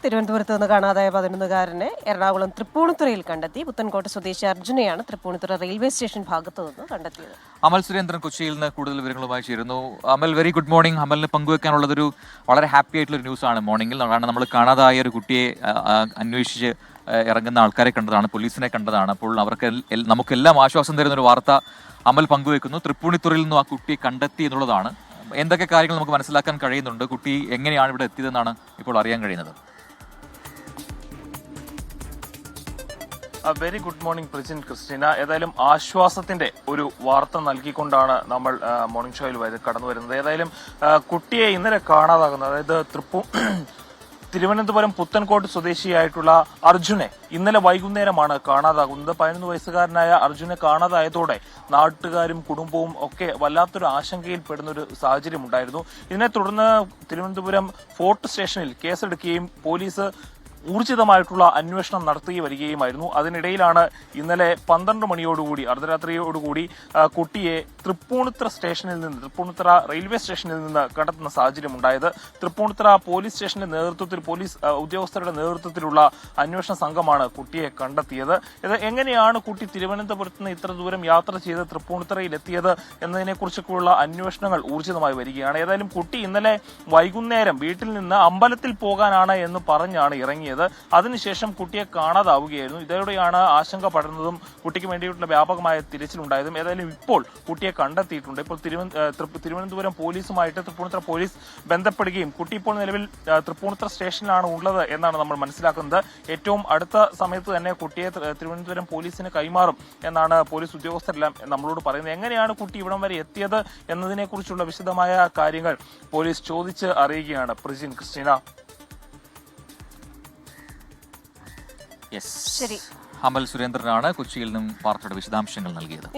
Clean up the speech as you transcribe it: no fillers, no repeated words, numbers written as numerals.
തിരുവനന്തപുരത്ത് നിന്ന് കാണാതായ 11-കാരനെ എറണാകുളം തൃപ്പൂണിത്തുറയിൽ കണ്ടെത്തി. പുത്തൻകോട്ട സ്വദേശി അർജുനെയാണ് തൃപ്പൂണിത്തുറ റെയിൽവേ സ്റ്റേഷൻ ഭാഗത്തു നിന്ന് കണ്ടെത്തിയത്. അമൽ സുരേന്ദ്രൻ കൊച്ചിയിൽ നിന്ന് കൂടുതൽ വിവരങ്ങളുമായി ചേരുന്നു. അമൽ, വെരി ഗുഡ് മോർണിംഗ്. അമലിന് പങ്കുവെക്കാനുള്ളതൊരു വളരെ ഹാപ്പി ആയിട്ടുള്ളൊരു ന്യൂസാണ് മോർണിംഗിൽ. കാരണം നമ്മൾ കാണാതായ ഒരു കുട്ടിയെ അന്വേഷിച്ച് ഇറങ്ങുന്ന ആൾക്കാരെ കണ്ടതാണ്, പോലീസിനെ കണ്ടതാണ്. അപ്പോൾ അവർക്ക് നമുക്കെല്ലാം ആശ്വാസം തരുന്നൊരു വാർത്ത അമൽ പങ്കുവെക്കുന്നു. തൃപ്പൂണിത്തുറയിൽ നിന്നും ആ കുട്ടിയെ കണ്ടെത്തി എന്നുള്ളതാണ്. എന്തൊക്കെ കാര്യങ്ങൾ നമുക്ക് മനസ്സിലാക്കാൻ കഴിയുന്നുണ്ട്? കുട്ടി എങ്ങനെയാണ് ഇവിടെ എത്തിയതെന്നാണ് ഇപ്പോൾ അറിയാൻ കഴിയുന്നത്? Very good morning Prijin, Christina. ഏതായാലും ആശ്വാസത്തിന്റെ ഒരു വാർത്ത നൽകിക്കൊണ്ടാണ് നമ്മൾ മോർണിംഗ് ഷോയിൽ കടന്നു വരുന്നത്. ഏതായാലും കുട്ടിയെ ഇന്നലെ കാണാതാകുന്നത്, അതായത് തിരുവനന്തപുരം പുത്തൻകോട്ട് സ്വദേശിയായിട്ടുള്ള അർജുനെ ഇന്നലെ വൈകുന്നേരമാണ് കാണാതാകുന്നത്. 11 വയസ്സുകാരനായ അർജുനെ കാണാതായതോടെ നാട്ടുകാരും കുടുംബവും ഒക്കെ വല്ലാത്തൊരു ആശങ്കയിൽപ്പെടുന്ന ഒരു സാഹചര്യം ഉണ്ടായിരുന്നു. ഇതിനെ തുടർന്ന് തിരുവനന്തപുരം ഫോർട്ട് സ്റ്റേഷനിൽ കേസെടുക്കുകയും പോലീസ് ഊർജിതമായിട്ടുള്ള അന്വേഷണം നടത്തി വരികയുമായിരുന്നു. അതിനിടയിലാണ് ഇന്നലെ 12 മണിയോടുകൂടി, അർദ്ധരാത്രിയോടുകൂടി കുട്ടിയെ തൃപ്പൂണിത്തുറ റെയിൽവേ സ്റ്റേഷനിൽ നിന്ന് കണ്ടെത്തുന്ന സാഹചര്യം ഉണ്ടായത്. തൃപ്പൂണിത്തുറ പോലീസ് സ്റ്റേഷന്റെ നേതൃത്വത്തിൽ, പോലീസ് ഉദ്യോഗസ്ഥരുടെ നേതൃത്വത്തിലുള്ള അന്വേഷണ സംഘമാണ് കുട്ടിയെ കണ്ടെത്തിയത്. ഇത് എങ്ങനെയാണ് കുട്ടി തിരുവനന്തപുരത്ത് നിന്ന് ഇത്ര ദൂരം യാത്ര ചെയ്ത് തൃപ്പൂണിത്തുറയിൽ എത്തിയത് എന്നതിനെക്കുറിച്ചൊക്കെയുള്ള അന്വേഷണങ്ങൾ ഊർജിതമായി വരികയാണ്. ഏതായാലും കുട്ടി ഇന്നലെ വൈകുന്നേരം വീട്ടിൽ നിന്ന് അമ്പലത്തിൽ പോകാനാണ് എന്ന് പറഞ്ഞാണ് ഇറങ്ങിയത്. അതിനുശേഷം കുട്ടിയെ കാണാതാവുകയായിരുന്നു. ഇതോടെയാണ് ആശങ്ക പടർന്നതും കുട്ടിക്ക് വേണ്ടിയിട്ടുള്ള വ്യാപകമായ തിരച്ചിലുണ്ടായതും. ഏതായാലും ഇപ്പോൾ കുട്ടിയെ കണ്ടെത്തിയിട്ടുണ്ട്. ഇപ്പോൾ തിരുവനന്തപുരം പോലീസുമായിട്ട് തൃപ്പൂണിത്തുറ പോലീസ് ബന്ധപ്പെടുകയും കുട്ടി ഇപ്പോൾ നിലവിൽ തൃപ്പൂണിത്തുറ സ്റ്റേഷനിലാണ് ഉള്ളത് എന്നാണ് നമ്മൾ മനസ്സിലാക്കുന്നത്. ഏറ്റവും അടുത്ത സമയത്ത് തന്നെ കുട്ടിയെ തിരുവനന്തപുരം പോലീസിന് കൈമാറും എന്നാണ് പോലീസ് ഉദ്യോഗസ്ഥരെല്ലാം നമ്മളോട് പറയുന്നത്. എങ്ങനെയാണ് കുട്ടി ഇവിടം വരെ എത്തിയത് എന്നതിനെക്കുറിച്ചുള്ള വിശദമായ കാര്യങ്ങൾ പോലീസ് ചോദിച്ച് അറിയുകയാണ്. പ്രിജിൻ, ക്രിസ്റ്റീന. അമൽ സുരേന്ദ്രനാണ് കൊച്ചിയിൽ നിന്നും വാർത്തയുടെ വിശദാംശങ്ങൾ നൽകിയത്.